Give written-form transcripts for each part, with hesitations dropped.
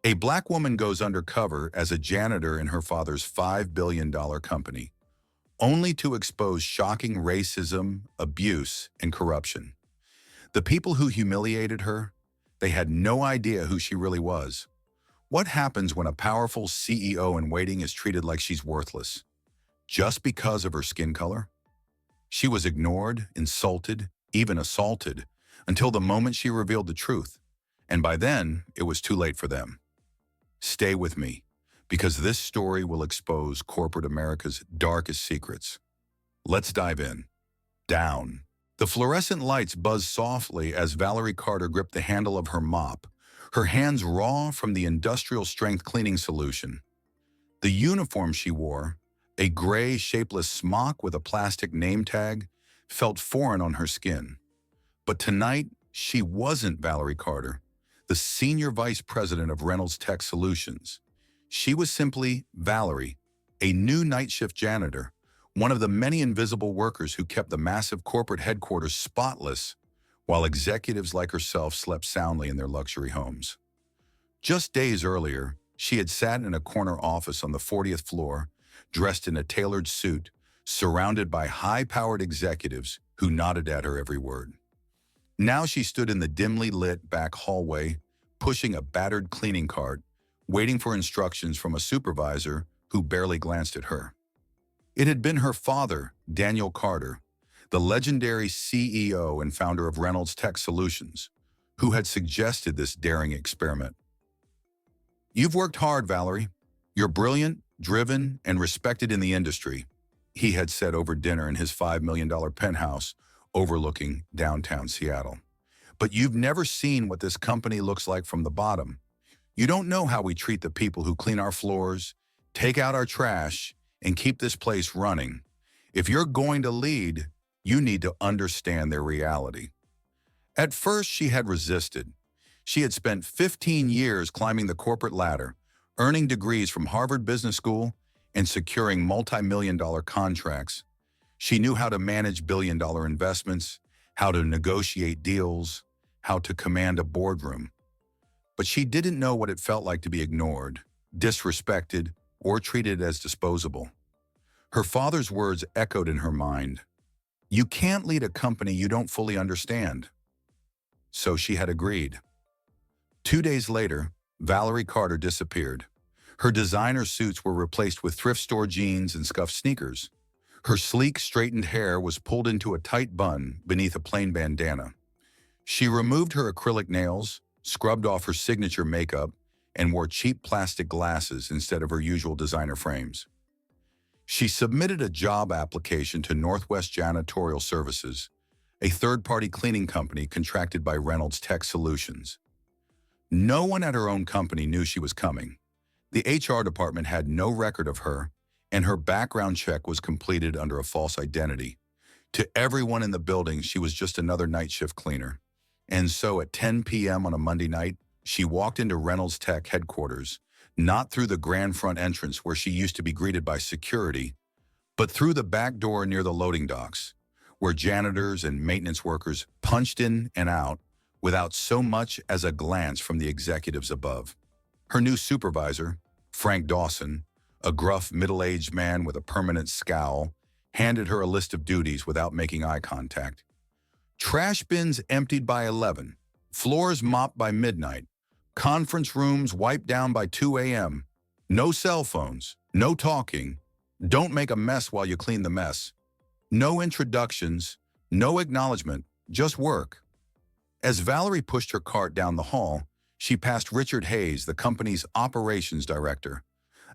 A black woman goes undercover as a janitor in her father's $5 billion company, only to expose shocking racism, abuse, and corruption. The people who humiliated her, they had no idea who she really was. What happens when a powerful CEO in waiting is treated like she's worthless, just because of her skin color? She was ignored, insulted, even assaulted, until the moment she revealed the truth. And by then, it was too late for them. Stay with me, because this story will expose corporate America's darkest secrets. Let's dive in. Down. The fluorescent lights buzzed softly as Valerie Carter gripped the handle of her mop, her hands raw from the industrial-strength cleaning solution. The uniform she wore, a gray, shapeless smock with a plastic name tag, felt foreign on her skin. But tonight, she wasn't Valerie Carter, the senior vice president of Reynolds Tech Solutions. She was simply Valerie, a new night shift janitor, one of the many invisible workers who kept the massive corporate headquarters spotless while executives like herself slept soundly in their luxury homes. Just days earlier, she had sat in a corner office on the 40th floor, dressed in a tailored suit, surrounded by high-powered executives who nodded at her every word. Now she stood in the dimly lit back hallway, pushing a battered cleaning cart, waiting for instructions from a supervisor who barely glanced at her. It had been her father, Daniel Carter, the legendary CEO and founder of Reynolds Tech Solutions, who had suggested this daring experiment. "You've worked hard, Valerie. You're brilliant, driven, and respected in the industry," he had said over dinner in his $5 million penthouse overlooking downtown Seattle. "But you've never seen what this company looks like from the bottom. You don't know how we treat the people who clean our floors, take out our trash, and keep this place running. If you're going to lead, you need to understand their reality." At first, she had resisted. She had spent 15 years climbing the corporate ladder, earning degrees from Harvard Business School and securing multi-million-dollar contracts. She knew how to manage billion-dollar investments, how to negotiate deals, how to command a boardroom. But she didn't know what it felt like to be ignored, disrespected, or treated as disposable. Her father's words echoed in her mind. "You can't lead a company you don't fully understand." So she had agreed. 2 days later, Valerie Carter disappeared. Her designer suits were replaced with thrift store jeans and scuffed sneakers. Her sleek, straightened hair was pulled into a tight bun beneath a plain bandana. She removed her acrylic nails, scrubbed off her signature makeup, and wore cheap plastic glasses instead of her usual designer frames. She submitted a job application to Northwest Janitorial Services, a third-party cleaning company contracted by Reynolds Tech Solutions. No one at her own company knew she was coming. The HR department had no record of her, and her background check was completed under a false identity. To everyone in the building, she was just another night shift cleaner. And so at 10 p.m. on a Monday night, she walked into Reynolds Tech headquarters, not through the grand front entrance where she used to be greeted by security, but through the back door near the loading docks, where janitors and maintenance workers punched in and out without so much as a glance from the executives above. Her new supervisor, Frank Dawson, a gruff middle-aged man with a permanent scowl, handed her a list of duties without making eye contact. Trash bins emptied by 11, floors mopped by midnight, conference rooms wiped down by 2 a.m., no cell phones, no talking, don't make a mess while you clean the mess, no introductions, no acknowledgement, just work. As Valerie pushed her cart down the hall, she passed Richard Hayes, the company's operations director,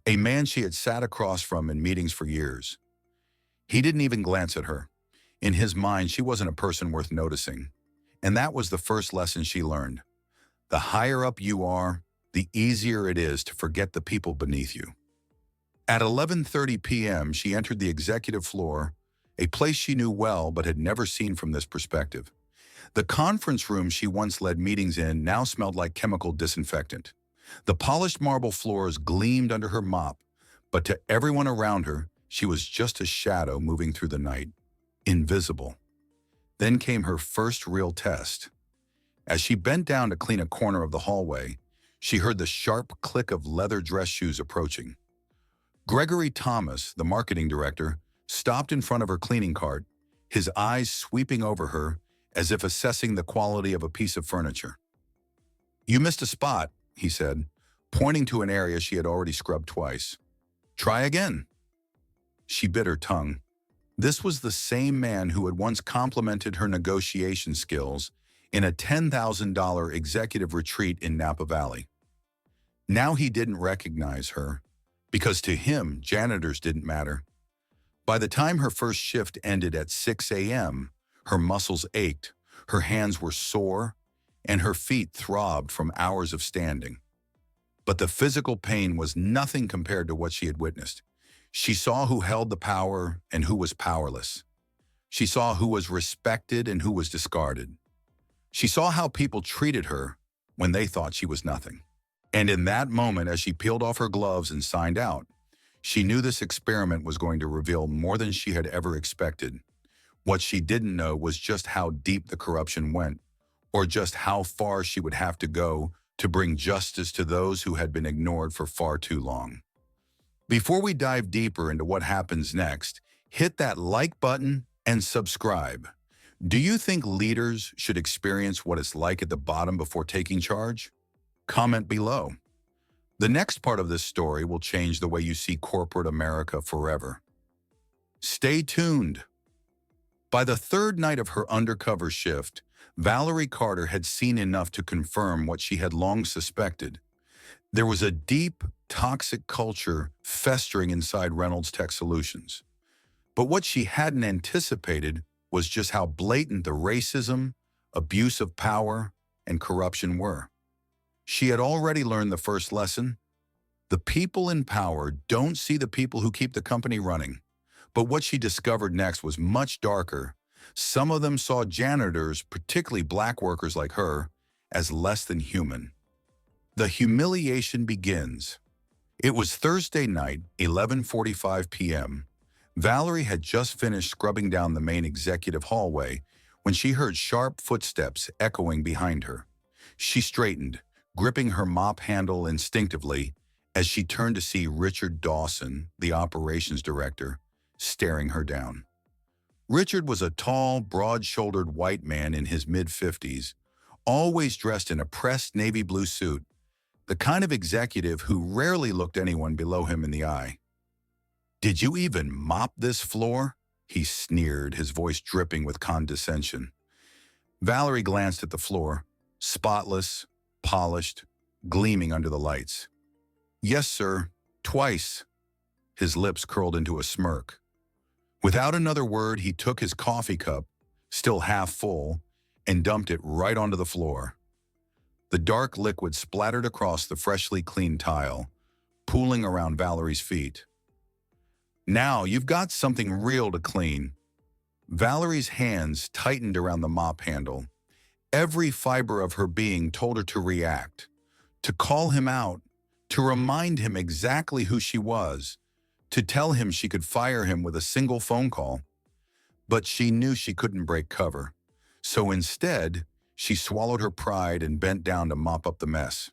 a man she had sat across from in meetings for years. He didn't even glance at her. In his mind, she wasn't a person worth noticing. And that was the first lesson she learned. The higher up you are, the easier it is to forget the people beneath you. At 11:30 p.m., she entered the executive floor, a place she knew well but had never seen from this perspective. The conference room she once led meetings in now smelled like chemical disinfectant. The polished marble floors gleamed under her mop, but to everyone around her, she was just a shadow moving through the night, invisible. Then came her first real test. As she bent down to clean a corner of the hallway, She heard the sharp click of leather dress shoes approaching. Gregory Thomas, the marketing director, stopped in front of her cleaning cart, his eyes sweeping over her as if assessing the quality of a piece of furniture. "You missed a spot," he said, pointing to an area she had already scrubbed twice. "Try again." She bit her tongue. This was the same man who had once complimented her negotiation skills in a $10,000 executive retreat in Napa Valley. Now he didn't recognize her, because to him, janitors didn't matter. By the time her first shift ended at 6 a.m., her muscles ached, her hands were sore, and her feet throbbed from hours of standing. But the physical pain was nothing compared to what she had witnessed. She saw who held the power and who was powerless. She saw who was respected and who was discarded. She saw how people treated her when they thought she was nothing. And in that moment, as she peeled off her gloves and signed out, she knew this experiment was going to reveal more than she had ever expected. What she didn't know was just how deep the corruption went, or just how far she would have to go to bring justice to those who had been ignored for far too long. Before we dive deeper into what happens next, hit that like button and subscribe. Do you think leaders should experience what it's like at the bottom before taking charge? Comment below. The next part of this story will change the way you see corporate America forever. Stay tuned. By the third night of her undercover shift, Valerie Carter had seen enough to confirm what she had long suspected. There was a deep, toxic culture festering inside Reynolds Tech Solutions. But what she hadn't anticipated was just how blatant the racism, abuse of power, and corruption were. She had already learned the first lesson. The people in power don't see the people who keep the company running. But what she discovered next was much darker. Some of them saw janitors, particularly black workers like her, as less than human. The humiliation begins. It was Thursday night, 11:45 p.m. Valerie had just finished scrubbing down the main executive hallway when she heard sharp footsteps echoing behind her. She straightened, gripping her mop handle instinctively as she turned to see Richard Dawson, the operations director, staring her down. Richard was a tall, broad-shouldered white man in his mid-50s, always dressed in a pressed navy blue suit, the kind of executive who rarely looked anyone below him in the eye. "Did you even mop this floor?" he sneered, his voice dripping with condescension. Valerie glanced at the floor, spotless, polished, gleaming under the lights. "Yes, sir, twice." His lips curled into a smirk. Without another word, he took his coffee cup, still half full, and dumped it right onto the floor. The dark liquid splattered across the freshly cleaned tile, pooling around Valerie's feet. "Now you've got something real to clean." Valerie's hands tightened around the mop handle. Every fiber of her being told her to react, to call him out, to remind him exactly who she was, to tell him she could fire him with a single phone call. But she knew she couldn't break cover. So instead, she swallowed her pride and bent down to mop up the mess.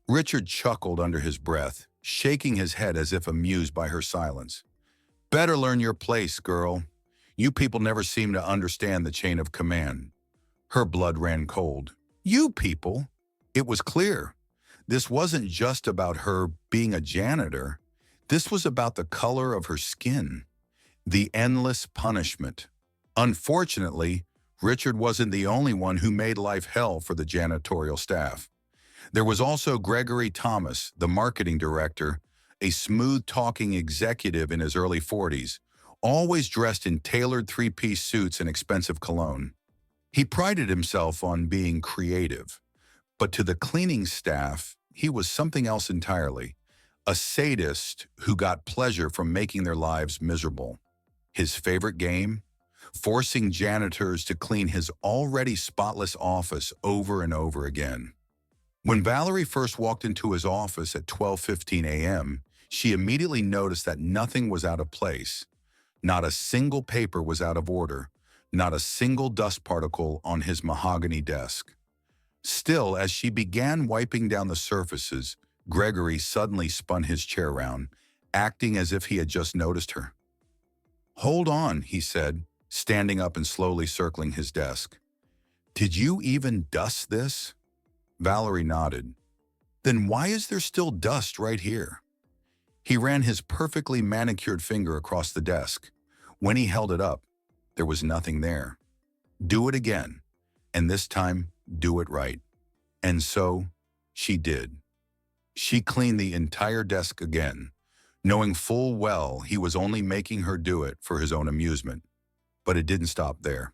Richard chuckled under his breath, shaking his head as if amused by her silence. "Better learn your place, girl. You people never seem to understand the chain of command." Her blood ran cold. You people? It was clear. This wasn't just about her being a janitor. This was about the color of her skin, the endless punishment. Unfortunately, Richard wasn't the only one who made life hell for the janitorial staff. There was also Gregory Thomas, the marketing director, a smooth-talking executive in his early 40s, always dressed in tailored three-piece suits and expensive cologne. He prided himself on being creative, but to the cleaning staff, he was something else entirely, a sadist who got pleasure from making their lives miserable. His favorite game? Forcing janitors to clean his already spotless office over and over again. When Valerie first walked into his office at 12:15 a.m., she immediately noticed that nothing was out of place. Not a single paper was out of order, not a single dust particle on his mahogany desk. Still, as she began wiping down the surfaces, Gregory suddenly spun his chair round, acting as if he had just noticed her. "Hold on," he said, standing up and slowly circling his desk. "Did you even dust this?" Valerie nodded. "Then why is there still dust right here?" He ran his perfectly manicured finger across the desk. When he held it up, there was nothing there. "Do it again, and this time, do it right." And so, she did. She cleaned the entire desk again, knowing full well he was only making her do it for his own amusement. But it didn't stop there.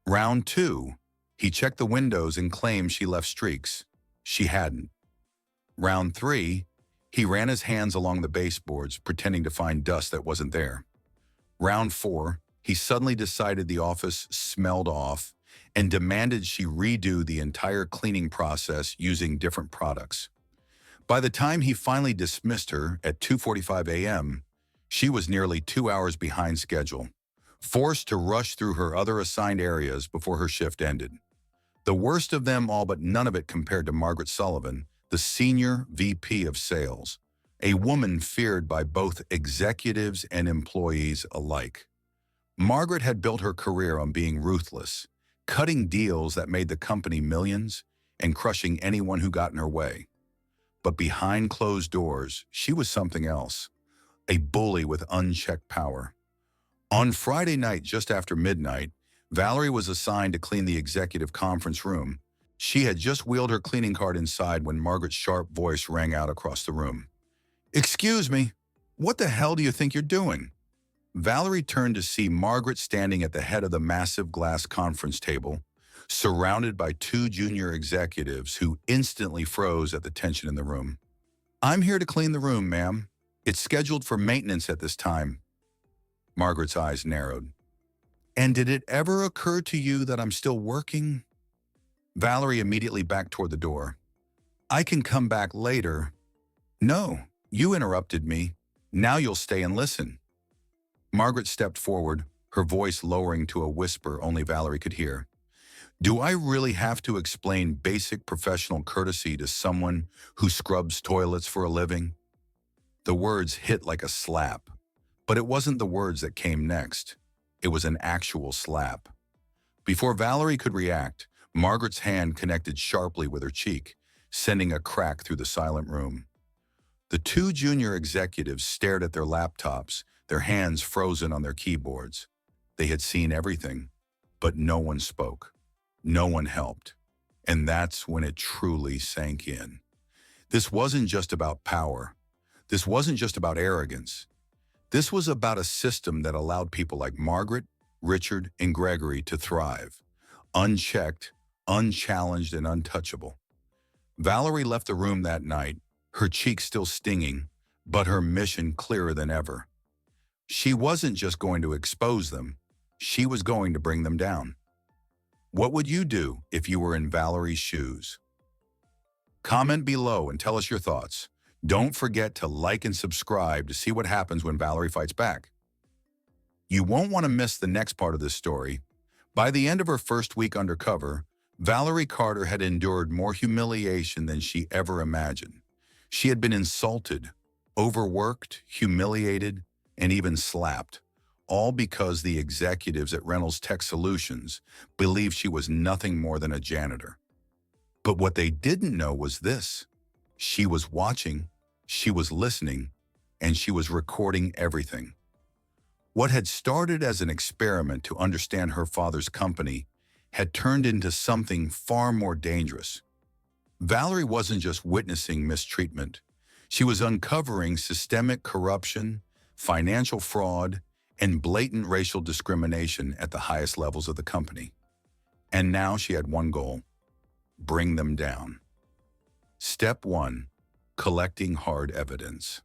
Round two, he checked the windows and claimed she left streaks. She hadn't. Round three, he ran his hands along the baseboards, pretending to find dust that wasn't there. Round four, he suddenly decided the office smelled off and demanded she redo the entire cleaning process using different products. By the time he finally dismissed her at 2:45 a.m., she was nearly 2 hours behind schedule, forced to rush through her other assigned areas before her shift ended. The worst of them all, but none of it compared to Margaret Sullivan, the senior VP of sales, a woman feared by both executives and employees alike. Margaret had built her career on being ruthless, cutting deals that made the company millions and crushing anyone who got in her way. But behind closed doors, she was something else, a bully with unchecked power. On Friday night, just after midnight, Valerie was assigned to clean the executive conference room. She had just wheeled her cleaning cart inside when Margaret's sharp voice rang out across the room. "Excuse me, what the hell do you think you're doing?" Valerie turned to see Margaret standing at the head of the massive glass conference table, surrounded by two junior executives who instantly froze at the tension in the room. "I'm here to clean the room, ma'am. It's scheduled for maintenance at this time." Margaret's eyes narrowed. "And did it ever occur to you that I'm still working?" Valerie immediately backed toward the door. "I can come back later." "No, you interrupted me. Now you'll stay and listen." Margaret stepped forward, her voice lowering to a whisper only Valerie could hear. "Do I really have to explain basic professional courtesy to someone who scrubs toilets for a living?" The words hit like a slap, but it wasn't the words that came next. It was an actual slap. Before Valerie could react, Margaret's hand connected sharply with her cheek, sending a crack through the silent room. The two junior executives stared at their laptops, their hands frozen on their keyboards. They had seen everything, but no one spoke. No one helped. And that's when it truly sank in. This wasn't just about power. This wasn't just about arrogance. This was about a system that allowed people like Margaret, Richard, and Gregory to thrive, unchecked, unchallenged, and untouchable. Valerie left the room that night, her cheeks still stinging, but her mission clearer than ever. She wasn't just going to expose them, she was going to bring them down. What would you do if you were in Valerie's shoes? Comment below and tell us your thoughts. Don't forget to like and subscribe to see what happens when Valerie fights back. You won't want to miss the next part of this story. By the end of her first week undercover, Valerie Carter had endured more humiliation than she ever imagined. She had been insulted, overworked, humiliated, and even slapped, all because the executives at Reynolds Tech Solutions believed she was nothing more than a janitor. But what they didn't know was this: she was watching, she was listening, and she was recording everything. What had started as an experiment to understand her father's company had turned into something far more dangerous. Valerie wasn't just witnessing mistreatment. She was uncovering systemic corruption, financial fraud, and blatant racial discrimination at the highest levels of the company. And now she had one goal: bring them down. Step 1. Collecting hard evidence.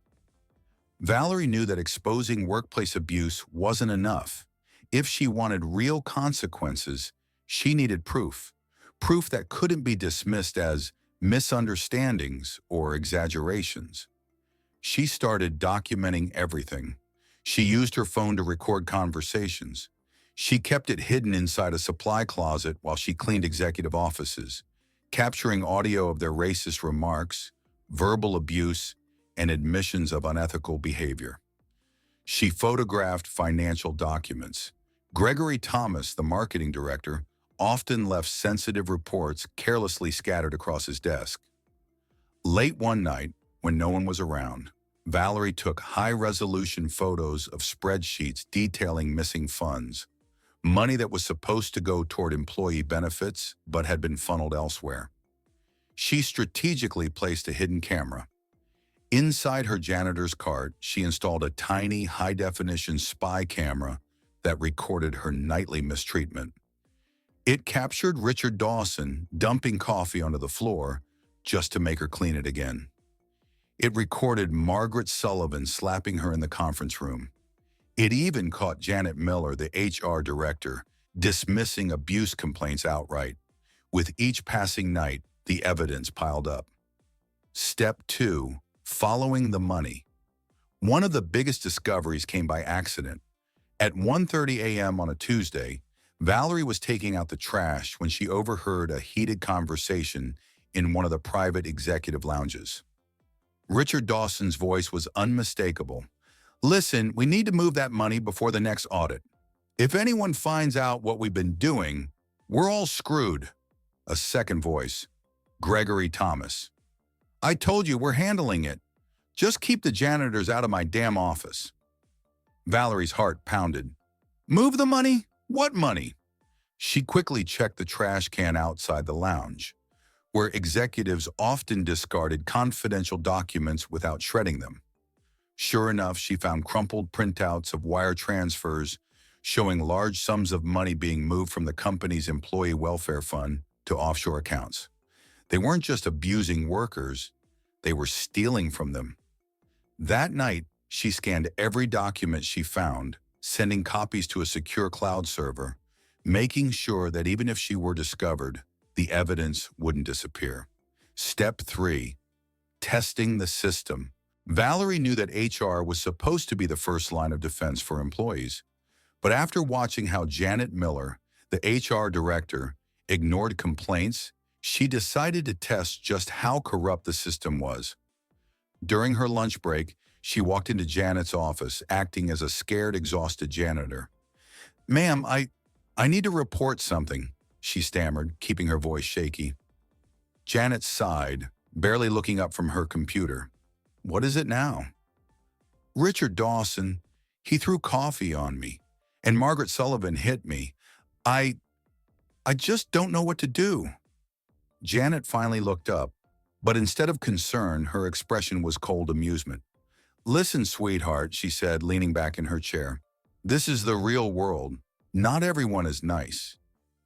Valerie knew that exposing workplace abuse wasn't enough. If she wanted real consequences, she needed proof. Proof that couldn't be dismissed as misunderstandings or exaggerations. She started documenting everything. She used her phone to record conversations. She kept it hidden inside a supply closet while she cleaned executive offices. capturing audio of their racist remarks, verbal abuse, and admissions of unethical behavior. She photographed financial documents. Gregory Thomas, the marketing director, often left sensitive reports carelessly scattered across his desk. Late one night, when no one was around, Valerie took high-resolution photos of spreadsheets detailing missing funds, money that was supposed to go toward employee benefits but had been funneled elsewhere. She strategically placed a hidden camera. Inside her janitor's cart, she installed a tiny, high-definition spy camera that recorded her nightly mistreatment. It captured Richard Dawson dumping coffee onto the floor just to make her clean it again. It recorded Margaret Sullivan slapping her in the conference room. It even caught Janet Miller, the HR director, dismissing abuse complaints outright. With each passing night, the evidence piled up. Step 2. Following the money. One of the biggest discoveries came by accident. At 1:30 a.m. on a Tuesday, Valerie was taking out the trash when she overheard a heated conversation in one of the private executive lounges. Richard Dawson's voice was unmistakable. "Listen, we need to move that money before the next audit. If anyone finds out what we've been doing, we're all screwed." A second voice. Gregory Thomas. "I told you we're handling it. Just keep the janitors out of my damn office." Valerie's heart pounded. "Move the money? What money?" She quickly checked the trash can outside the lounge, where executives often discarded confidential documents without shredding them. Sure enough, she found crumpled printouts of wire transfers showing large sums of money being moved from the company's employee welfare fund to offshore accounts. They weren't just abusing workers, they were stealing from them. That night, she scanned every document she found, sending copies to a secure cloud server, making sure that even if she were discovered, the evidence wouldn't disappear. Step 3. Testing the system. Valerie knew that HR was supposed to be the first line of defense for employees, but after watching how Janet Miller, the HR director, ignored complaints, she decided to test just how corrupt the system was. During her lunch break, she walked into Janet's office, acting as a scared, exhausted janitor. "Ma'am, I need to report something," she stammered, keeping her voice shaky. Janet sighed, barely looking up from her computer. "What is it now?" "Richard Dawson, he threw coffee on me, and Margaret Sullivan hit me. I just don't know what to do." Janet finally looked up, but instead of concern, her expression was cold amusement. "Listen, sweetheart," she said, leaning back in her chair. "This is the real world. Not everyone is nice.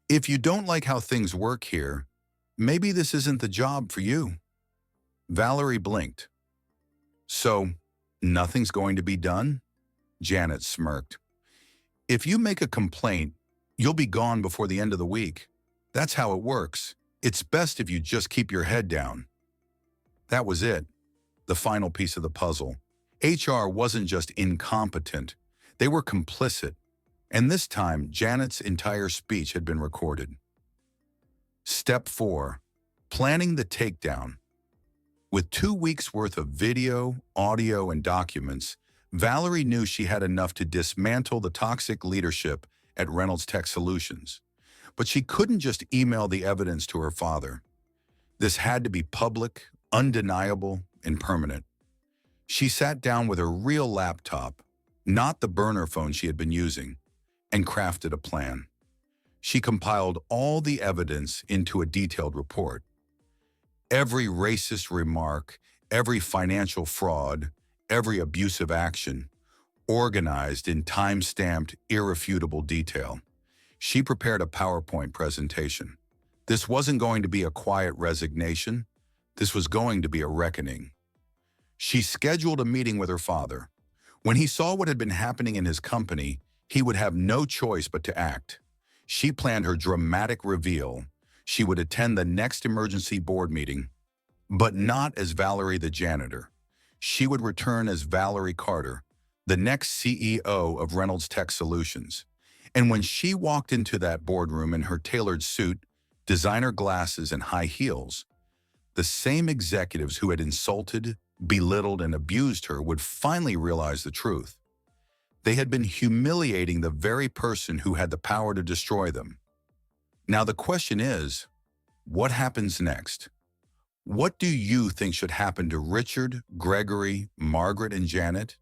If you don't like how things work here, maybe this isn't the job for you." Valerie blinked. "So, nothing's going to be done?" Janet smirked. "If you make a complaint, you'll be gone before the end of the week. That's how it works. It's best if you just keep your head down." That was it, the final piece of the puzzle. HR wasn't just incompetent, they were complicit. And this time, Janet's entire speech had been recorded. Step 4. Planning the takedown. With 2 weeks' worth of video, audio, and documents, Valerie knew she had enough to dismantle the toxic leadership at Reynolds Tech Solutions. But she couldn't just email the evidence to her father. This had to be public, undeniable, and permanent. She sat down with her real laptop, not the burner phone she had been using, and crafted a plan. She compiled all the evidence into a detailed report. Every racist remark, every financial fraud, every abusive action, organized in time-stamped, irrefutable detail. She prepared a PowerPoint presentation. This wasn't going to be a quiet resignation. This was going to be a reckoning. She scheduled a meeting with her father. When he saw what had been happening in his company, he would have no choice but to act. She planned her dramatic reveal. She would attend the next emergency board meeting, but not as Valerie the janitor. She would return as Valerie Carter, the next CEO of Reynolds Tech Solutions. And when she walked into that boardroom in her tailored suit, designer glasses, and high heels, the same executives who had insulted, belittled, and abused her would finally realize the truth. They had been humiliating the very person who had the power to destroy them. Now the question is, what happens next? What do you think should happen to Richard, Gregory, Margaret, and Janet?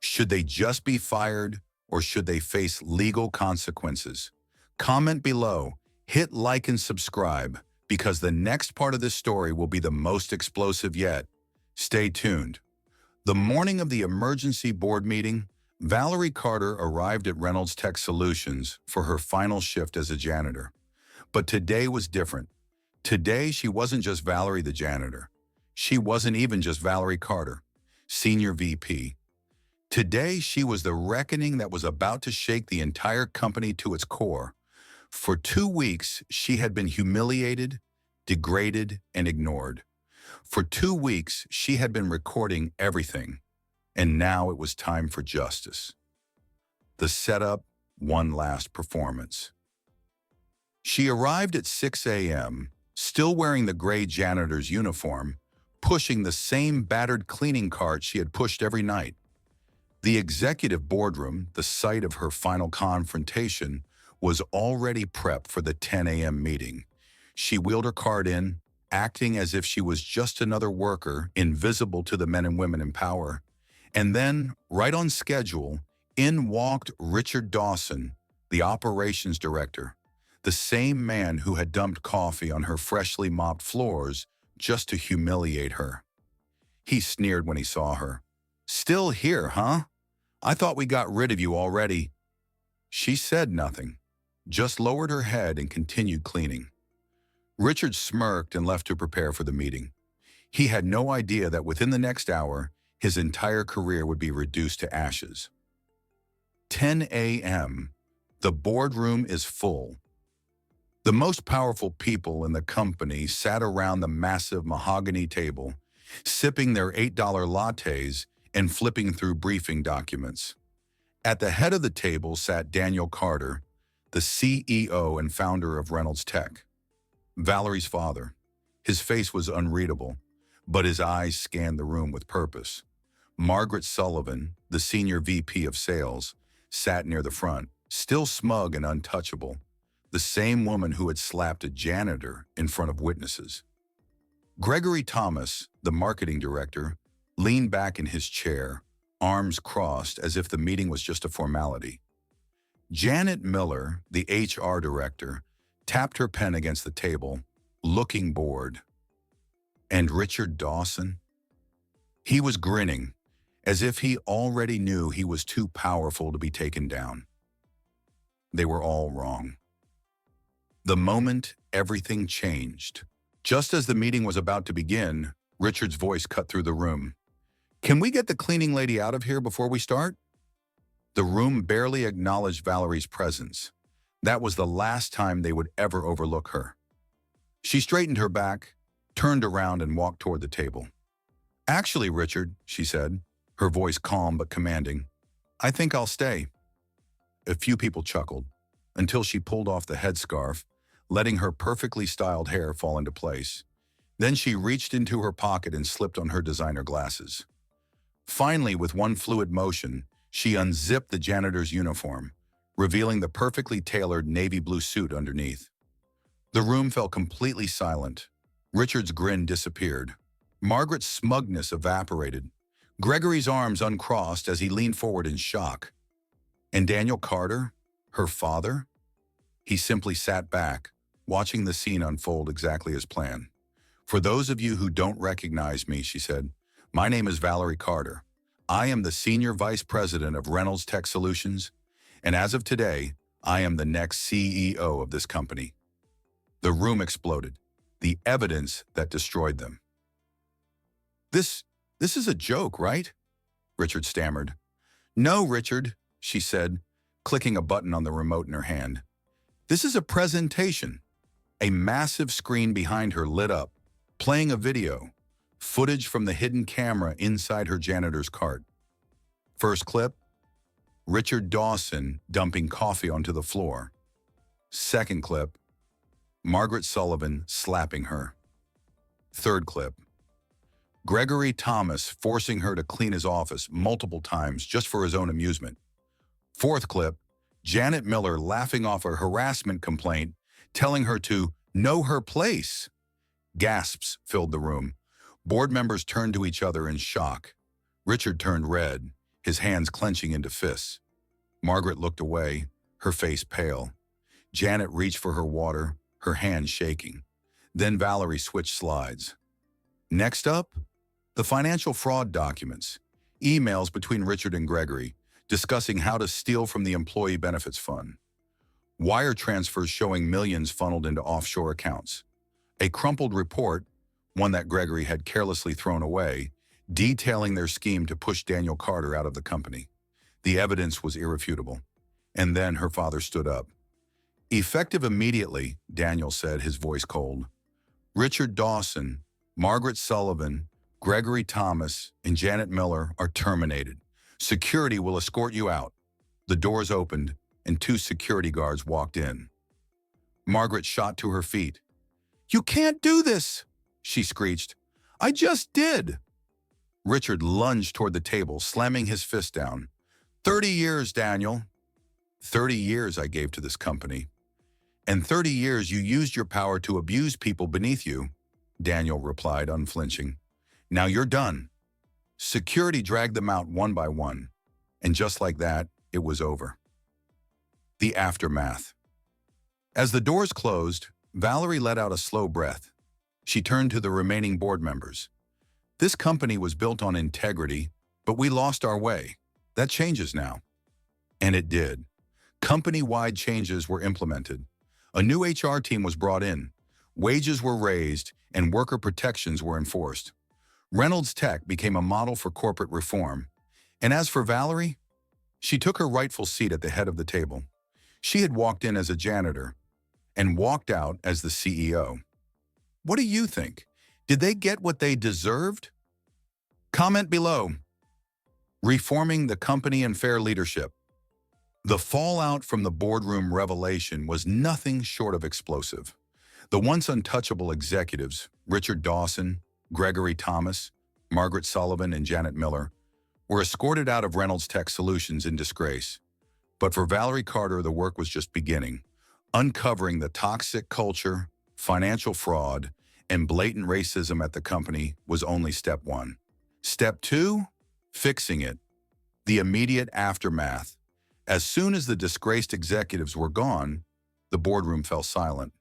Should they just be fired, or should they face legal consequences? Comment below, hit like and subscribe, because the next part of this story will be the most explosive yet. Stay tuned. The morning of the emergency board meeting, Valerie Carter arrived at Reynolds Tech Solutions for her final shift as a janitor. But today was different. Today, she wasn't just Valerie the janitor. She wasn't even just Valerie Carter, Senior VP. Today, she was the reckoning that was about to shake the entire company to its core. For 2 weeks, she had been humiliated, degraded, and ignored. For 2 weeks, she had been recording everything, and now it was time for justice. The setup, one last performance. She arrived at 6 a.m., still wearing the gray janitor's uniform, pushing the same battered cleaning cart she had pushed every night. The executive boardroom, the site of her final confrontation, was already prepped for the 10 a.m. meeting. She wheeled her cart in, acting as if she was just another worker, invisible to the men and women in power. And then, right on schedule, in walked Richard Dawson, the operations director, the same man who had dumped coffee on her freshly mopped floors just to humiliate her. He sneered when he saw her. "Still here, huh? I thought we got rid of you already." She said nothing, just lowered her head and continued cleaning. Richard smirked and left to prepare for the meeting. He had no idea that within the next hour, his entire career would be reduced to ashes. 10 a.m. The boardroom is full. The most powerful people in the company sat around the massive mahogany table, sipping their $8 lattes and flipping through briefing documents. At the head of the table sat Daniel Carter, the CEO and founder of Reynolds Tech. Valerie's father. His face was unreadable, but his eyes scanned the room with purpose. Margaret Sullivan, the senior VP of sales, sat near the front, still smug and untouchable, the same woman who had slapped a janitor in front of witnesses. Gregory Thomas, the marketing director, leaned back in his chair, arms crossed as if the meeting was just a formality. Janet Miller, the HR director, tapped her pen against the table, looking bored. And Richard Dawson? He was grinning, as if he already knew he was too powerful to be taken down. They were all wrong. The moment everything changed. Just as the meeting was about to begin, Richard's voice cut through the room. "Can we get the cleaning lady out of here before we start?" The room barely acknowledged Valerie's presence. That was the last time they would ever overlook her. She straightened her back, turned around, and walked toward the table. "Actually, Richard," she said, her voice calm but commanding, "I think I'll stay." A few people chuckled, until she pulled off the headscarf, letting her perfectly styled hair fall into place. Then she reached into her pocket and slipped on her designer glasses. Finally, with one fluid motion, she unzipped the janitor's uniform, revealing the perfectly tailored navy blue suit underneath. The room fell completely silent. Richard's grin disappeared. Margaret's smugness evaporated. Gregory's arms uncrossed as he leaned forward in shock. And Daniel Carter, her father? He simply sat back, watching the scene unfold exactly as planned. "For those of you who don't recognize me," she said, "my name is Valerie Carter. I am the Senior Vice President of Reynolds Tech Solutions, and as of today, I am the next CEO of this company." The room exploded, the evidence that destroyed them. This is a joke, right?" Richard stammered. "No, Richard," she said, clicking a button on the remote in her hand. "This is a presentation." A massive screen behind her lit up, playing a video, footage from the hidden camera inside her janitor's cart. First clip, Richard Dawson dumping coffee onto the floor. Second clip, Margaret Sullivan slapping her. Third clip. Gregory Thomas forcing her to clean his office multiple times just for his own amusement. Fourth clip. Janet Miller laughing off a harassment complaint, telling her to know her place. Gasps filled the room. Board members turned to each other in shock. Richard turned red, his hands clenching into fists. Margaret looked away, her face pale. Janet reached for her water, her hands shaking. Then Valerie switched slides. Next up, the financial fraud documents, emails between Richard and Gregory, discussing how to steal from the Employee Benefits Fund. Wire transfers showing millions funneled into offshore accounts. A crumpled report, one that Gregory had carelessly thrown away, detailing their scheme to push Daniel Carter out of the company. The evidence was irrefutable. And then her father stood up. Effective immediately, Daniel said, his voice cold. Richard Dawson, Margaret Sullivan, Gregory Thomas, and Janet Miller are terminated. Security will escort you out. The doors opened, and 2 security guards walked in. Margaret shot to her feet. "You can't do this," she screeched. "I just did." Richard lunged toward the table, slamming his fist down. 30 years, Daniel. 30 years I gave to this company. And 30 years you used your power to abuse people beneath you, Daniel replied, unflinching. Now you're done. Security dragged them out one by one, and just like that, it was over. The aftermath. As the doors closed, Valerie let out a slow breath. She turned to the remaining board members. This company was built on integrity, but we lost our way. That changes now. And it did. Company-wide changes were implemented. A new HR team was brought in. Wages were raised, and worker protections were enforced. Reynolds Tech became a model for corporate reform. And as for Valerie, she took her rightful seat at the head of the table. She had walked in as a janitor and walked out as the CEO. What do you think? Did they get what they deserved? Comment below. Reforming the company and fair leadership. The fallout from the boardroom revelation was nothing short of explosive. The once untouchable executives, Richard Dawson, Gregory Thomas, Margaret Sullivan, and Janet Miller, were escorted out of Reynolds Tech Solutions in disgrace. But for Valerie Carter, the work was just beginning. Uncovering the toxic culture, financial fraud, and blatant racism at the company was only step 1. Step 2, fixing it. The immediate aftermath. As soon as the disgraced executives were gone, the boardroom fell silent.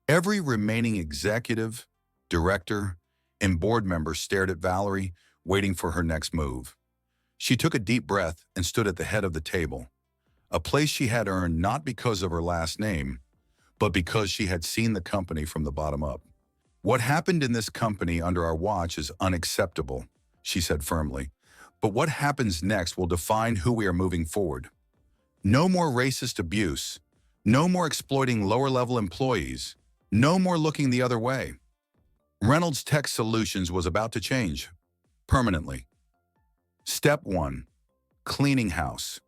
Every remaining executive, director, and board member stared at Valerie, waiting for her next move. She took a deep breath and stood at the head of the table, a place she had earned not because of her last name, but because she had seen the company from the bottom up. What happened in this company under our watch is unacceptable, she said firmly. But what happens next will define who we are moving forward. No more racist abuse. No more exploiting lower-level employees. No more looking the other way. Reynolds Tech Solutions was about to change, permanently. Step 1, cleaning house.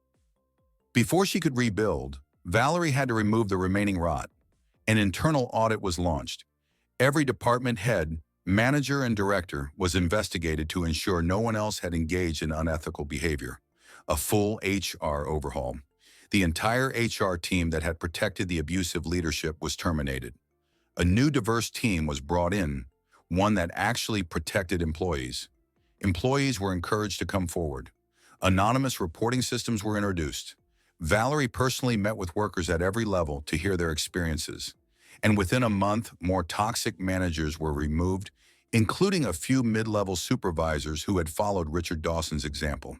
Before she could rebuild, Valerie had to remove the remaining rot. An internal audit was launched. Every department head, manager, and director was investigated to ensure no one else had engaged in unethical behavior. A full HR overhaul. The entire HR team that had protected the abusive leadership was terminated. A new diverse team was brought in, one that actually protected employees. Employees were encouraged to come forward. Anonymous reporting systems were introduced. Valerie personally met with workers at every level to hear their experiences. And within a month, more toxic managers were removed, including a few mid-level supervisors who had followed Richard Dawson's example.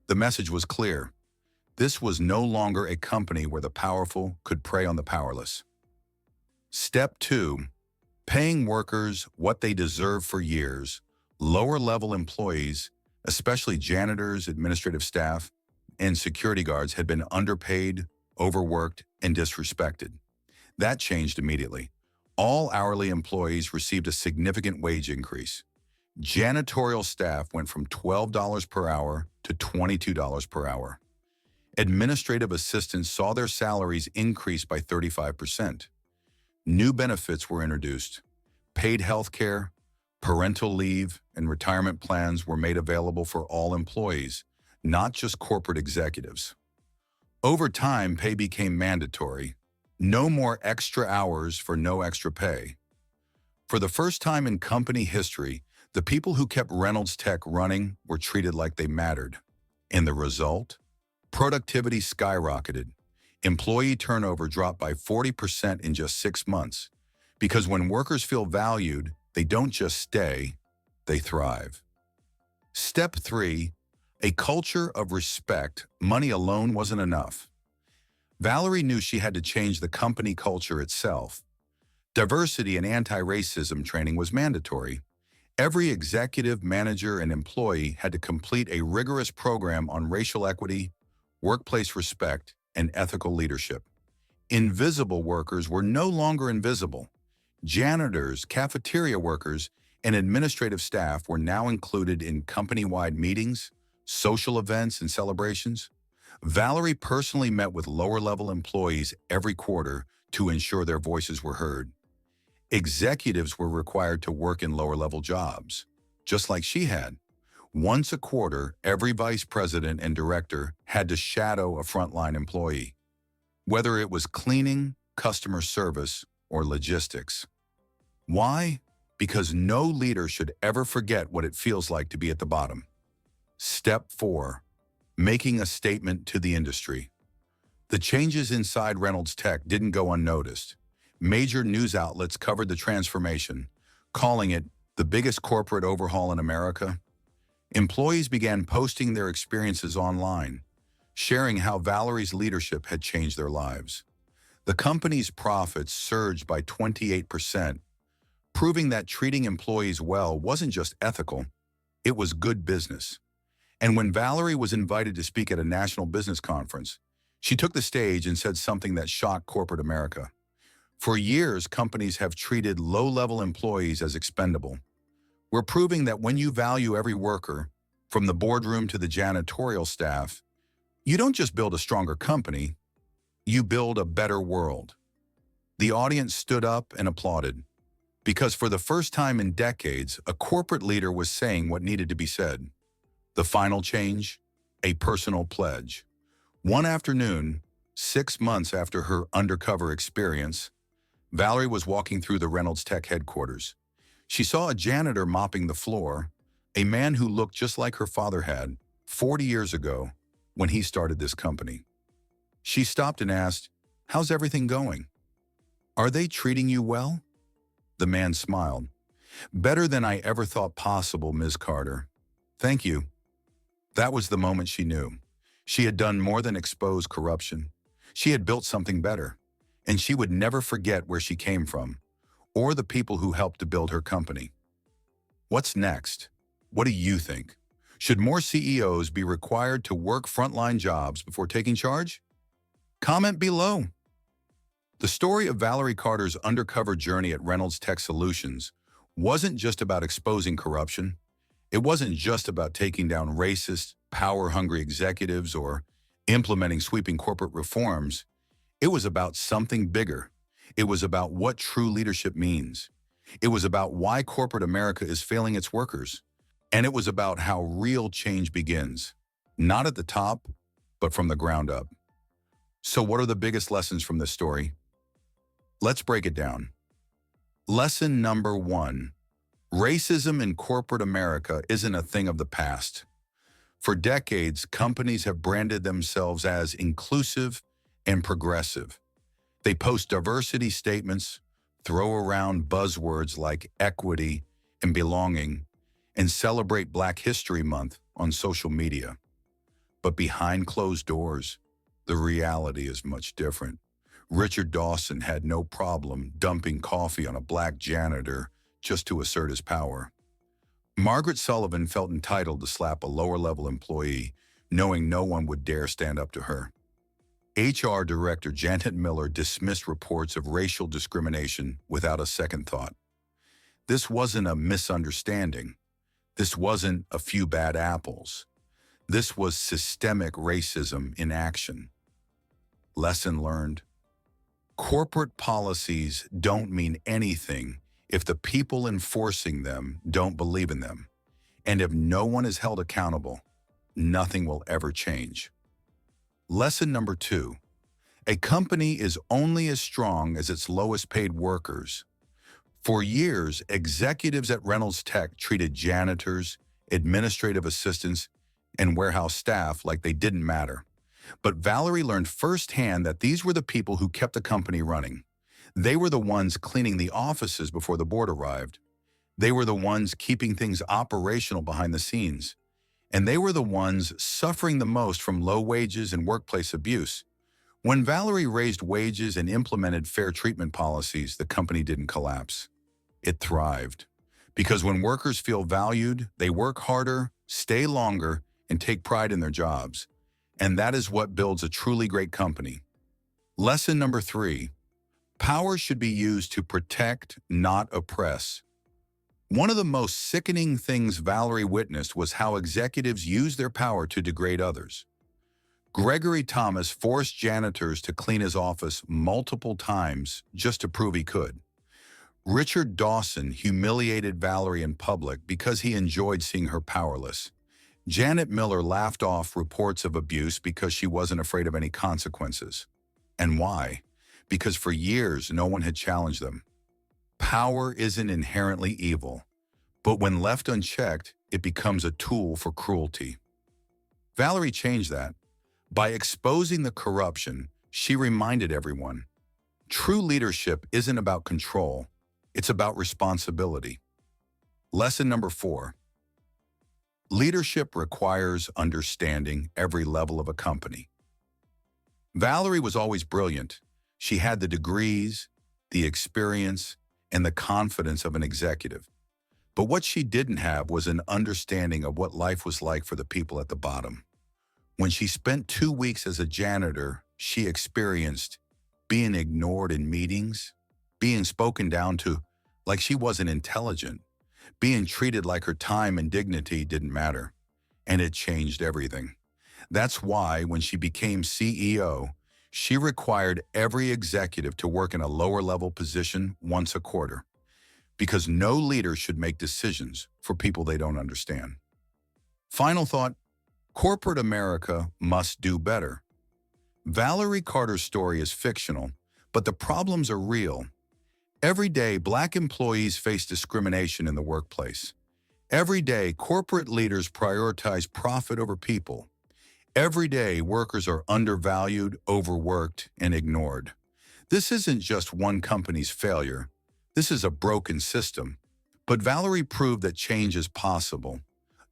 The message was clear. This was no longer a company where the powerful could prey on the powerless. Step 2, paying workers what they deserve for years. Lower-level employees, especially janitors, administrative staff, and security guards, had been underpaid, overworked, and disrespected. That changed immediately. All hourly employees received a significant wage increase. Janitorial staff went from $12 per hour to $22 per hour. Administrative assistants saw their salaries increase by 35%. New benefits were introduced. Paid health care, parental leave, and retirement plans were made available for all employees, not just corporate executives. Over time, pay became mandatory. No more extra hours for no extra pay. For the first time in company history, the people who kept Reynolds Tech running were treated like they mattered. And the result? Productivity skyrocketed. Employee turnover dropped by 40% in just 6 months. Because when workers feel valued, they don't just stay, they thrive. Step 3, a culture of respect. Money alone wasn't enough. Valerie knew she had to change the company culture itself. Diversity and anti-racism training was mandatory. Every executive, manager, and employee had to complete a rigorous program on racial equity, workplace respect, and ethical leadership. Invisible workers were no longer invisible. Janitors, cafeteria workers, and administrative staff were now included in company-wide meetings, social events, and celebrations. Valerie personally met with lower-level employees every quarter to ensure their voices were heard. Executives were required to work in lower-level jobs, just like she had. Once a quarter, every vice president and director had to shadow a frontline employee, whether it was cleaning, customer service, or logistics. Why? Because no leader should ever forget what it feels like to be at the bottom. Step 4, making a statement to the industry. The changes inside Reynolds Tech didn't go unnoticed. Major news outlets covered the transformation, calling it the biggest corporate overhaul in America. Employees began posting their experiences online, sharing how Valerie's leadership had changed their lives. The company's profits surged by 28%, proving that treating employees well wasn't just ethical, it was good business. And when Valerie was invited to speak at a national business conference, she took the stage and said something that shocked corporate America. For years, companies have treated low-level employees as expendable. We're proving that when you value every worker, from the boardroom to the janitorial staff, you don't just build a stronger company, you build a better world. The audience stood up and applauded, because for the first time in decades, a corporate leader was saying what needed to be said. The final change? A personal pledge. One afternoon, 6 months after her undercover experience, Valerie was walking through the Reynolds Tech headquarters. She saw a janitor mopping the floor, a man who looked just like her father had 40 years ago when he started this company. She stopped and asked, "How's everything going? Are they treating you well?" The man smiled. "Better than I ever thought possible, Ms. Carter. Thank you." That was the moment she knew. She had done more than expose corruption. She had built something better, and she would never forget where she came from, or the people who helped to build her company. What's next? What do you think? Should more CEOs be required to work frontline jobs before taking charge? Comment below. The story of Valerie Carter's undercover journey at Reynolds Tech Solutions wasn't just about exposing corruption. It wasn't just about taking down racist, power-hungry executives or implementing sweeping corporate reforms. It was about something bigger. It was about what true leadership means. It was about why corporate America is failing its workers. And it was about how real change begins, not at the top, but from the ground up. So what are the biggest lessons from this story? Let's break it down. Lesson number 1. Racism in corporate America isn't a thing of the past. For decades, companies have branded themselves as inclusive and progressive. They post diversity statements, throw around buzzwords like equity and belonging, and celebrate Black History Month on social media. But behind closed doors, the reality is much different. Richard Dawson had no problem dumping coffee on a Black janitor just to assert his power. Margaret Sullivan felt entitled to slap a lower-level employee, knowing no one would dare stand up to her. HR Director Janet Miller dismissed reports of racial discrimination without a second thought. This wasn't a misunderstanding. This wasn't a few bad apples. This was systemic racism in action. Lesson learned. Corporate policies don't mean anything if the people enforcing them don't believe in them. And if no one is held accountable, nothing will ever change. Lesson number 2. A company is only as strong as its lowest paid workers. For years, executives at Reynolds Tech treated janitors, administrative assistants, and warehouse staff like they didn't matter. But Valerie learned firsthand that these were the people who kept the company running. They were the ones cleaning the offices before the board arrived. They were the ones keeping things operational behind the scenes. And they were the ones suffering the most from low wages and workplace abuse. When Valerie raised wages and implemented fair treatment policies, the company didn't collapse. It thrived. Because when workers feel valued, they work harder, stay longer, and take pride in their jobs. And that is what builds a truly great company. Lesson number 3. Power should be used to protect, not oppress. One of the most sickening things Valerie witnessed was how executives use their power to degrade others. Gregory Thomas forced janitors to clean his office multiple times just to prove he could. Richard Dawson humiliated Valerie in public because he enjoyed seeing her powerless. Janet Miller laughed off reports of abuse because she wasn't afraid of any consequences. And why? Because for years, no one had challenged them. Power isn't inherently evil, but when left unchecked, it becomes a tool for cruelty. Valerie changed that. By exposing the corruption, she reminded everyone, true leadership isn't about control, it's about responsibility. Lesson number 4. Leadership requires understanding every level of a company. Valerie was always brilliant. She had the degrees, the experience, and the confidence of an executive. But what she didn't have was an understanding of what life was like for the people at the bottom. When she spent 2 weeks as a janitor, she experienced being ignored in meetings, being spoken down to like she wasn't intelligent, being treated like her time and dignity didn't matter. And it changed everything. That's why when she became CEO, she required every executive to work in a lower-level position once a quarter, because no leader should make decisions for people they don't understand. Final thought, corporate America must do better. Valerie Carter's story is fictional, but the problems are real. Every day, Black employees face discrimination in the workplace. Every day, corporate leaders prioritize profit over people. Every day, workers are undervalued, overworked, and ignored. This isn't just one company's failure. This is a broken system. But Valerie proved that change is possible,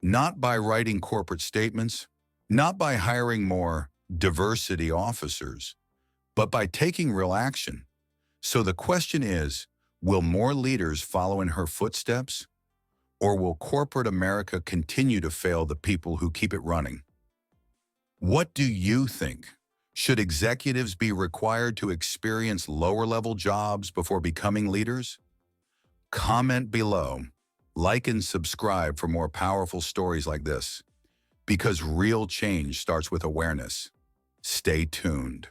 not by writing corporate statements, not by hiring more diversity officers, but by taking real action. So the question is, will more leaders follow in her footsteps? Or will corporate America continue to fail the people who keep it running? What do you think? Should executives be required to experience lower-level jobs before becoming leaders? Comment below, like and subscribe for more powerful stories like this. Because real change starts with awareness. Stay tuned.